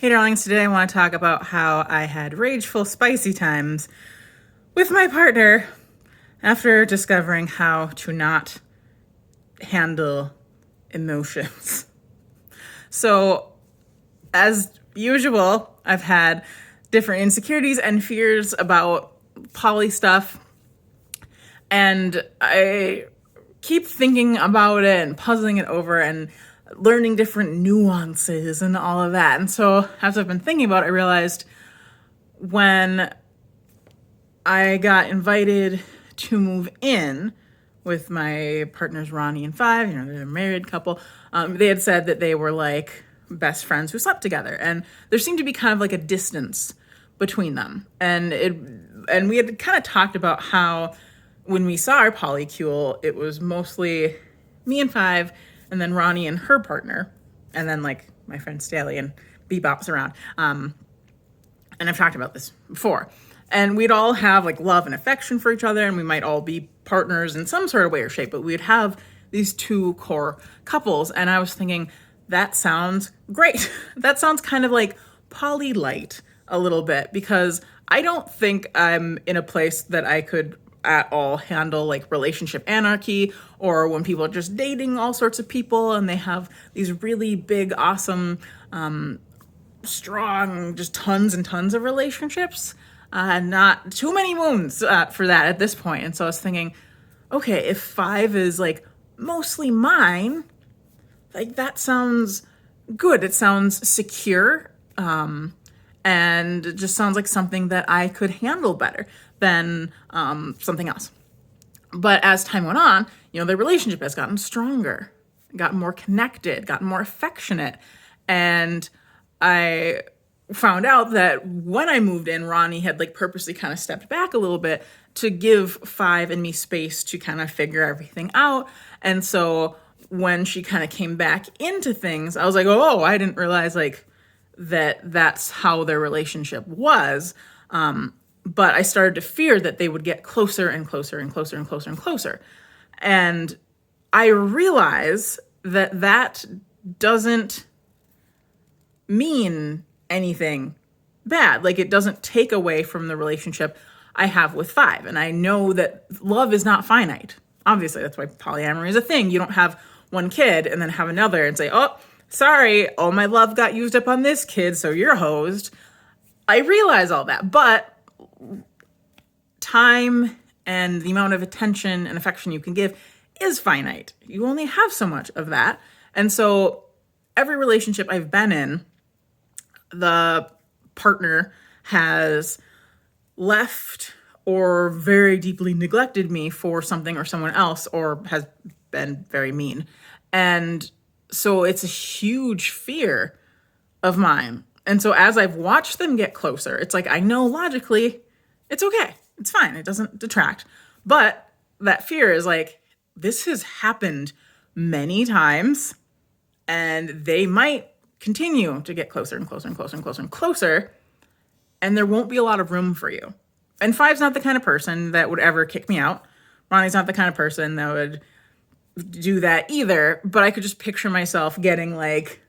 Hey darlings, today I want to talk about how I had rageful, spicy times with my partner after discovering how to not handle emotions. So, as usual, I've had different insecurities and fears about poly stuff, and I keep thinking about it and puzzling it over and learning different nuances and all of that. And so as I've been thinking about it, I realized when I got invited to move in with my partners Ronnie and Five, they're a married couple, they had said that they were like best friends who slept together. And there seemed to be kind of like a distance between them. And we had kind of talked about how when we saw our polycule, it was mostly me and Five, and then Ronnie and her partner, and then like my friend Staley and Bebops around. And I've talked about this before. And we'd all have like love and affection for each other, and we might all be partners in some sort of way or shape, but we'd have these two core couples. And I was thinking, that sounds great. That sounds kind of like poly light a little bit, because I don't think I'm in a place that I could at all handle like relationship anarchy, or when people are just dating all sorts of people and they have these really big, awesome, strong, just tons and tons of relationships. Not too many wounds for that at this point. And so I was thinking, okay, if Five is like mostly mine, like that sounds good. It sounds secure. And it just sounds like something that I could handle better than something else. But as time went on, the relationship has gotten stronger, gotten more connected, gotten more affectionate. And I found out that when I moved in, Ronnie had like purposely kind of stepped back a little bit to give Five and me space to kind of figure everything out. And so when she kind of came back into things, I was like, oh, I didn't realize like that's how their relationship was. But I started to fear that they would get closer and closer and closer and closer and closer. And I realize that doesn't mean anything bad. Like, it doesn't take away from the relationship I have with Five. And I know that love is not finite. Obviously, that's why polyamory is a thing. You don't have one kid and then have another and say, oh, sorry, all my love got used up on this kid, so you're hosed. I realize all that, but time and the amount of attention and affection you can give is finite. You only have so much of that. And so every relationship I've been in, the partner has left or very deeply neglected me for something or someone else, or has been very mean. And so it's a huge fear of mine. And so as I've watched them get closer, it's like, I know logically it's okay. It's fine. It doesn't detract. But that fear is like, this has happened many times, and they might continue to get closer and closer and closer and closer and closer, and there won't be a lot of room for you. And Five's not the kind of person that would ever kick me out. Ronnie's not the kind of person that would do that either, but I could just picture myself getting like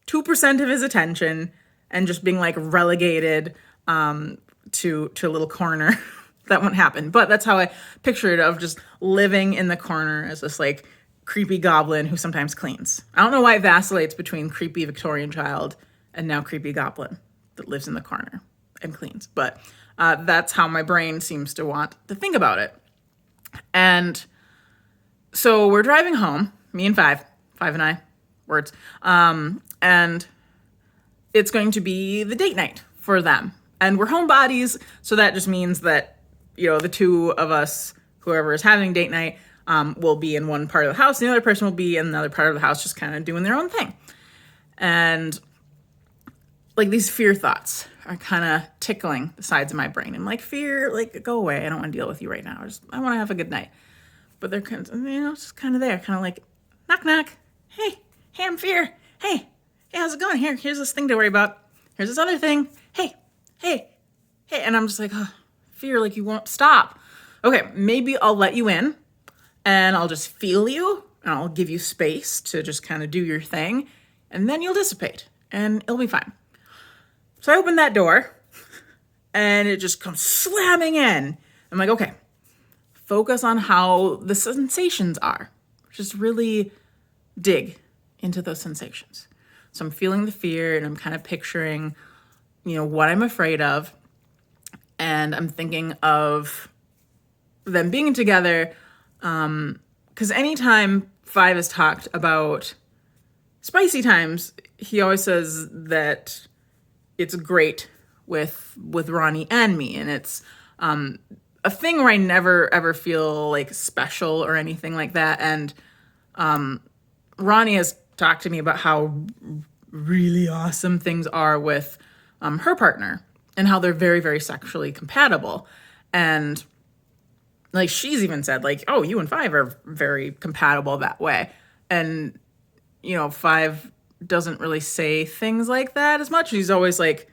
2% of his attention and just being like relegated to a little corner. That won't happen, but that's how I picture it, of just living in the corner as this like creepy goblin who sometimes cleans. I don't know why it vacillates between creepy Victorian child and now creepy goblin that lives in the corner and cleans, but that's how my brain seems to want to think about it. And so we're driving home, me and Five and I, words, and it's going to be the date night for them. And we're homebodies, so that just means that, the two of us, whoever is having date night, will be in one part of the house, and the other person will be in another part of the house, just kind of doing their own thing. And like these fear thoughts are kind of tickling the sides of my brain. I'm like, fear, like, go away. I don't want to deal with you right now. I want to have a good night. But they're kind of, just kind of there, kind of like, knock, knock. Hey, I'm Fear. Hey, how's it going? Here's this thing to worry about. Here's this other thing. Hey. And I'm just like, oh, Fear, like, you won't stop. Okay, maybe I'll let you in, and I'll just feel you, and I'll give you space to just kind of do your thing, and then you'll dissipate, and it'll be fine. So I opened that door and it just comes slamming in. I'm like, okay, focus on how the sensations are. Just really dig into those sensations. So I'm feeling the fear and I'm kind of picturing, what I'm afraid of. And I'm thinking of them being together. Because anytime Five has talked about spicy times, he always says that it's great with Ronnie and me. And it's a thing where I never ever feel like special or anything like that. And Ronnie has talked to me about how really awesome things are with her partner and how they're very, very sexually compatible. And like she's even said, like, oh, you and Five are very compatible that way. And, Five doesn't really say things like that as much. He's always like,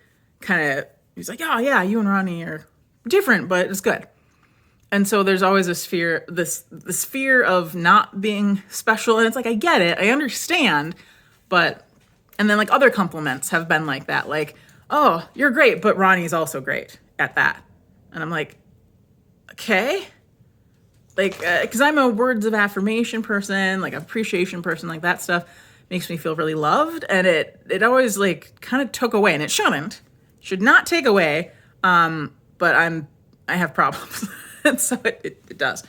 he's like, oh yeah, you and Ronnie are different, but it's good. And so there's always this fear, this fear of not being special. And it's like, I get it, I understand. And then like other compliments have been like that. Like, oh, you're great, but Ronnie's also great at that. And I'm like, okay. Like, because I'm a words of affirmation person, like appreciation person, like that stuff makes me feel really loved. And it always like kind of took away, and it should not take away. But I have problems. And so it does.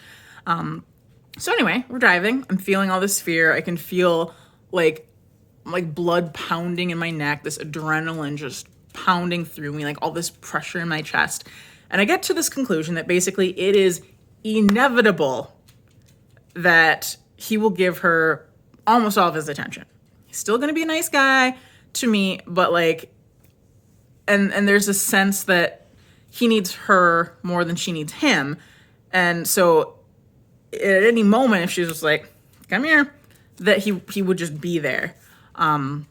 So anyway, we're driving. I'm feeling all this fear. I can feel like blood pounding in my neck, this adrenaline just pounding through me, like all this pressure in my chest. And I get to this conclusion that basically it is inevitable that he will give her almost all of his attention. He's still going to be a nice guy to me, but like, and there's a sense that he needs her more than she needs him. And so at any moment, if she's just like, come here, that he would just be there. And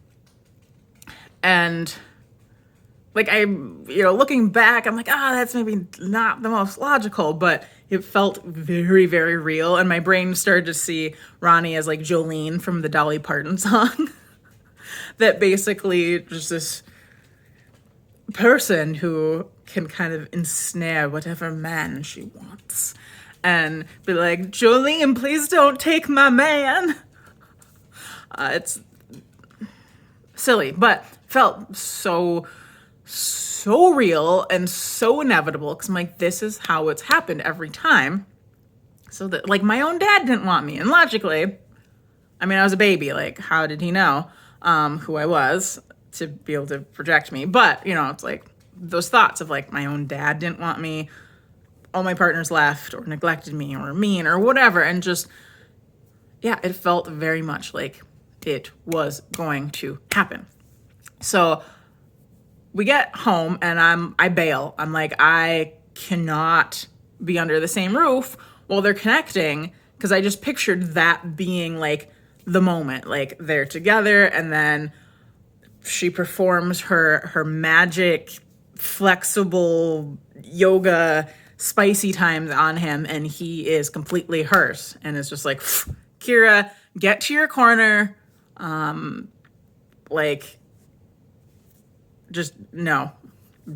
like looking back, I'm like, that's maybe not the most logical, but it felt very, very real. And my brain started to see Ronnie as like Jolene from the Dolly Parton song. That basically just this person who can kind of ensnare whatever man she wants and be like, Jolene, please don't take my man. It's silly, but felt so real and so inevitable, because I'm like, this is how it's happened every time. So that like my own dad didn't want me, and logically, I mean, I was a baby, like how did he know who I was to be able to project me? But it's like those thoughts of like my own dad didn't want me, all my partners left or neglected me or mean or whatever, and just it felt very much like it was going to happen. So we get home and I bail. I'm like, I cannot be under the same roof while they're connecting, because I just pictured that being like the moment, like they're together and then she performs her magic, flexible yoga, spicy times on him, and he is completely hers. And it's just like, Kira, get to your corner. Like, just no,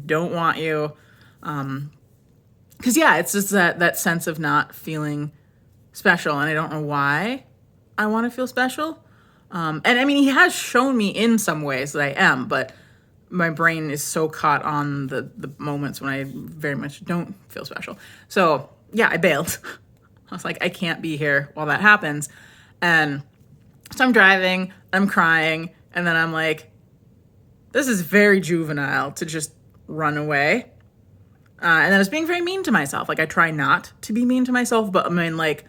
don't want you. Because it's just that sense of not feeling special, and I don't know why I want to feel special. And I mean, he has shown me in some ways that I am, but my brain is so caught on the moments when I very much don't feel special. So I bailed. I was like, I can't be here while that happens. And so I'm driving, I'm crying, and then I'm like, this is very juvenile to just run away. And then I was being very mean to myself. Like, I try not to be mean to myself, but I mean, like,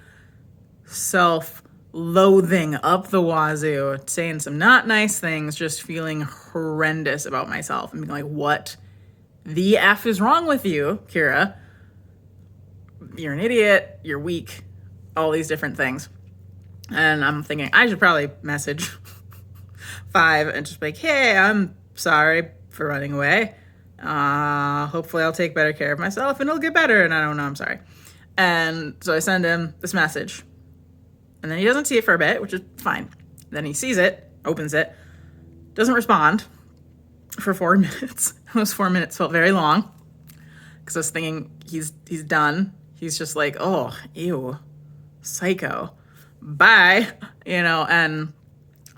self-loathing up the wazoo, saying some not nice things, just feeling horrendous about myself and being like, what the F is wrong with you, Kira? You're an idiot, you're weak, all these different things. And I'm thinking, I should probably message Five and just be like, hey, I'm sorry for running away. Hopefully I'll take better care of myself and it'll get better. And I don't know, I'm sorry. And so I send him this message. And then he doesn't see it for a bit, which is fine. Then he sees it, opens it, doesn't respond. for 4 minutes. Those 4 minutes felt very long because I was thinking he's done. He's just like, oh, ew, psycho, bye, and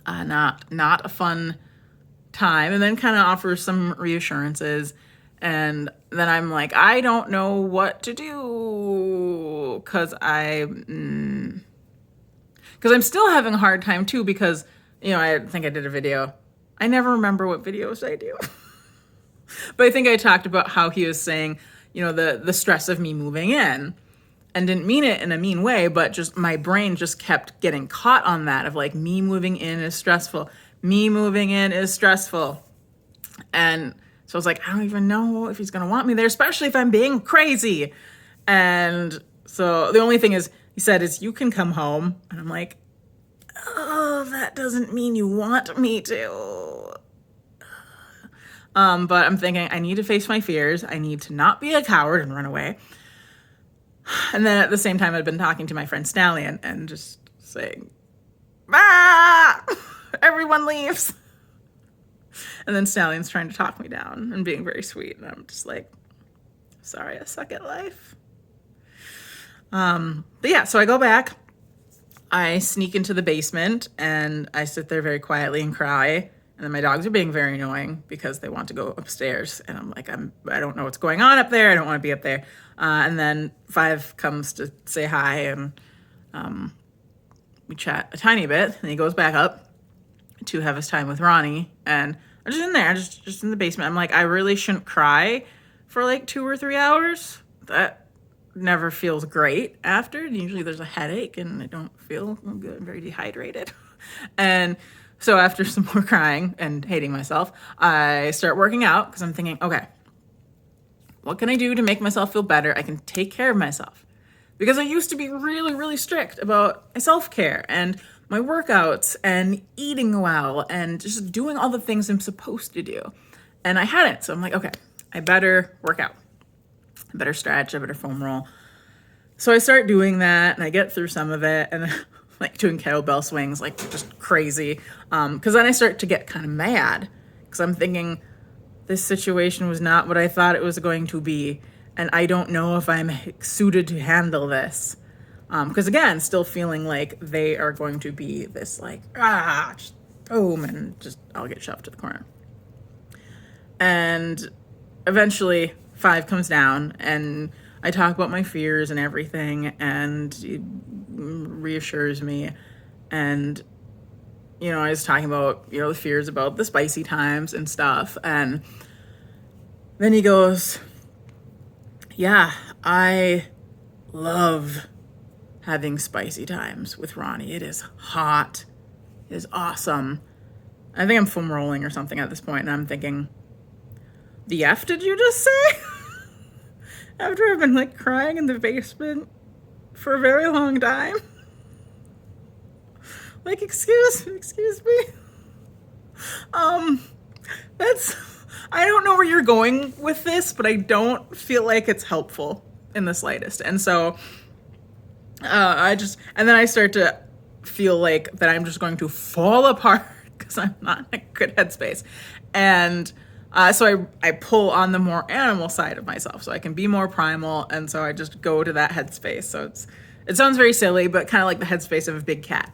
not a fun time. And then kind of offers some reassurances. And then I'm like, I don't know what to do because I'm still having a hard time too because, I think I did a video. I never remember what videos I do. But I think I talked about how he was saying, the stress of me moving in, and didn't mean it in a mean way, but just my brain just kept getting caught on that of like, me moving in is stressful. Me moving in is stressful. And so I was like, I don't even know if he's going to want me there, especially if I'm being crazy. And so the only thing he said is, you can come home. And I'm like, oh, that doesn't mean you want me to. But I'm thinking I need to face my fears. I need to not be a coward and run away. And then at the same time, I'd been talking to my friend Stallion and just saying, everyone leaves. And then Stallion's trying to talk me down and being very sweet. And I'm just like, sorry, I suck at life. But yeah, so I go back. I sneak into the basement and I sit there very quietly and cry. And then my dogs are being very annoying because they want to go upstairs. And I'm like, I don't know what's going on up there. I don't want to be up there. And then 5 comes to say hi and we chat a tiny bit. And he goes back up to have his time with Ronnie. And I'm just in there, just in the basement. I'm like, I really shouldn't cry for like 2 or 3 hours. That never feels great after. Usually there's a headache and I don't feel good. I'm very dehydrated. And so after some more crying and hating myself, I start working out because I'm thinking, okay, what can I do to make myself feel better? I can take care of myself. Because I used to be really, really strict about my self-care and my workouts and eating well and just doing all the things I'm supposed to do. And I hadn't. So I'm like, okay, I better work out. I better stretch. I better foam roll. So I start doing that and I get through some of it and like doing kettlebell swings, like just crazy. Because then I start to get kind of mad because I'm thinking this situation was not what I thought it was going to be. And I don't know if I'm suited to handle this. Because again, still feeling like they are going to be this like, just boom, and just I'll get shoved to the corner. And eventually 5 comes down and I talk about my fears and everything and he reassures me. And, I was talking about, the fears about the spicy times and stuff. And then he goes, yeah, I love having spicy times with Ronnie. It is hot. It is awesome. I think I'm foam rolling or something at this point, and I'm thinking, the F did you just say? After I've been like crying in the basement for a very long time. Like, excuse me. I don't know where you're going with this, but I don't feel like it's helpful in the slightest. And so and then I start to feel like that I'm just going to fall apart because I'm not in a good headspace. And so I pull on the more animal side of myself so I can be more primal. And so I just go to that headspace. So it sounds very silly, but kind of like the headspace of a big cat.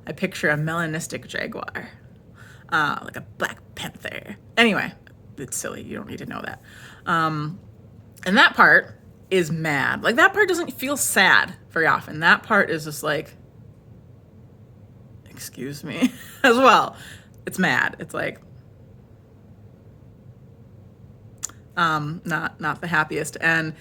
I picture a melanistic jaguar, like a black panther. Anyway, it's silly. You don't need to know that. And that part is mad. Like, that part doesn't feel sad very often. That part is just like, excuse me, as well. It's mad. It's like, not the happiest. And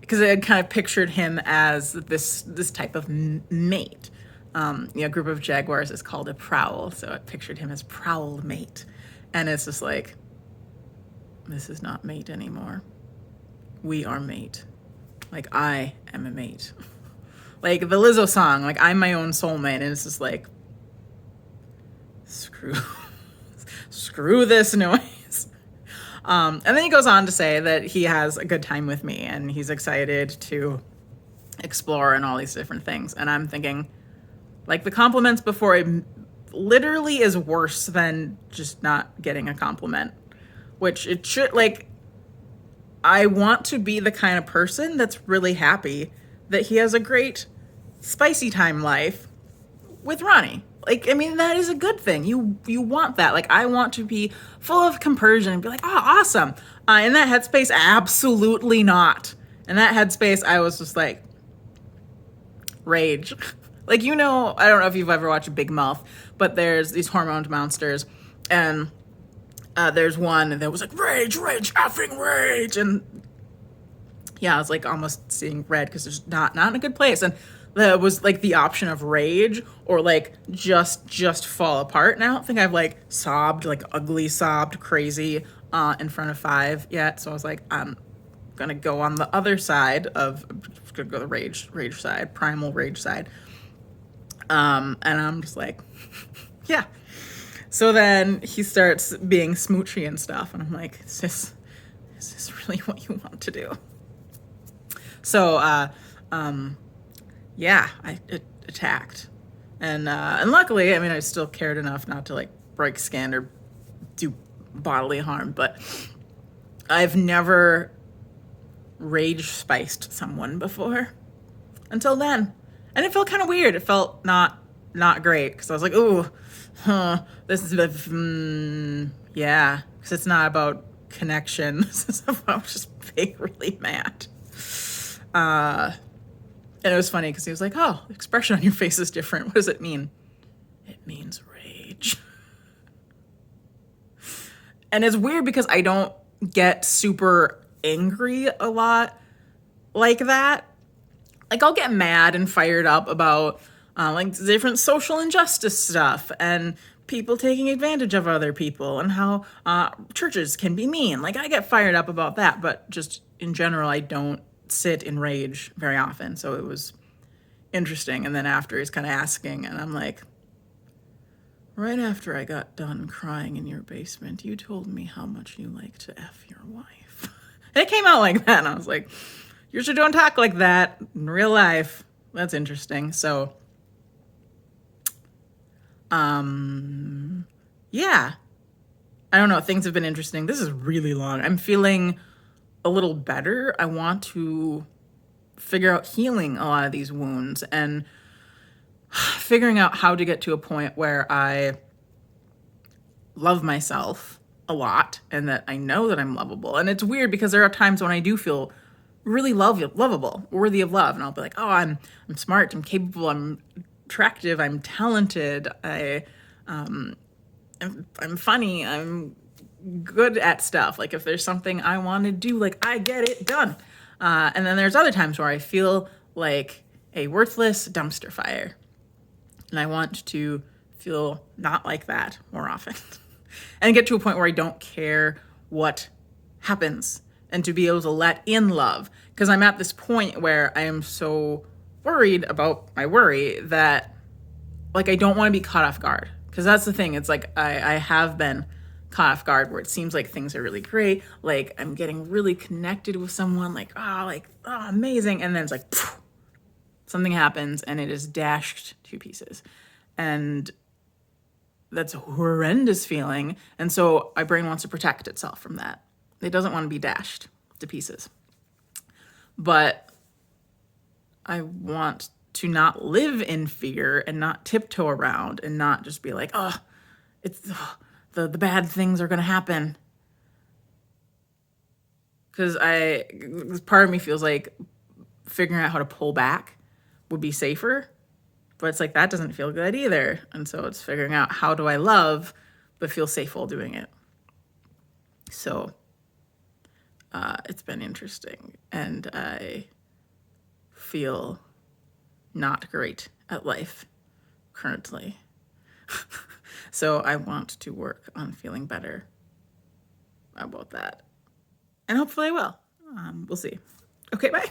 because I had kind of pictured him as this type of mate. A group of jaguars is called a prowl. So I pictured him as prowl mate. And it's just like, this is not mate anymore. We are mate. Like, I am a mate. Like the Lizzo song, like, I'm my own soulmate. And it's just like, screw this noise. And then he goes on to say that he has a good time with me and he's excited to explore and all these different things. And I'm thinking, like, the compliments before it literally is worse than just not getting a compliment. which it should, like, I want to be the kind of person that's really happy that he has a great spicy time life with Ronnie. Like, I mean, that is a good thing. You want that. Like, I want to be full of compersion and be like, oh, awesome. In that headspace, absolutely not. In that headspace, I was just like, rage. Like, I don't know if you've ever watched Big Mouth, but there's these hormoned monsters, and there's one that was like, rage, effing rage. And yeah, I was like almost seeing red because there's not in a good place. And that was like the option of rage or like just fall apart. And I don't think I've like sobbed, like ugly sobbed crazy in front of 5 yet. So I was like, I'm gonna go on the other side of, gonna go the rage side, primal rage side. And I'm just like, yeah. So then he starts being smoochy and stuff, and I'm like, is this really what you want to do? So, yeah, I attacked, and luckily, I mean, I still cared enough not to like break skin or do bodily harm, but I've never rage spiced someone before until then, and it felt kind of weird. It felt not great because I was like, ooh, this is yeah, because it's not about connection. This is about just being really mad. And it was funny because he was like, oh, the expression on your face is different. What does it mean? It means rage. And it's weird because I don't get super angry a lot like that. Like, I'll get mad and fired up about like different social injustice stuff and people taking advantage of other people and how churches can be mean. Like, I get fired up about that, but just in general, I don't sit in rage very often. So it was interesting. And then after, he's kind of asking, and I'm like, right after I got done crying in your basement, you told me how much you like to F your wife. And it came out like that, and I was like, you usually don't talk like that in real life. That's interesting. So, yeah. I don't know. Things have been interesting. This is really long. I'm feeling a little better. I want to figure out healing a lot of these wounds and figuring out how to get to a point where I love myself a lot and that I know that I'm lovable. And it's weird because there are times when I do feel really lovable, worthy of love. And I'll be like, oh, I'm smart, I'm capable, I'm attractive, I'm talented, I'm funny, I'm good at stuff. Like, if there's something I want to do, like, I get it done. And then there's other times where I feel like a worthless dumpster fire. And I want to feel not like that more often. And get to a point where I don't care what happens and to be able to let in love. Because I'm at this point where I am so worried about my worry that, like, I don't want to be caught off guard. Because that's the thing. It's like I have been caught off guard where it seems like things are really great. Like, I'm getting really connected with someone. Like, oh, amazing. And then it's like, phew, something happens and it is dashed to pieces. And that's a horrendous feeling. And so my brain wants to protect itself from that. It doesn't want to be dashed to pieces. But I want to not live in fear and not tiptoe around and not just be like, oh, the bad things are going to happen. Because part of me feels like figuring out how to pull back would be safer. But it's like, that doesn't feel good either. And so it's figuring out, how do I love but feel safe while doing it? So it's been interesting. And I feel not great at life currently. So I want to work on feeling better about that. And hopefully I will. We'll see. Okay, bye.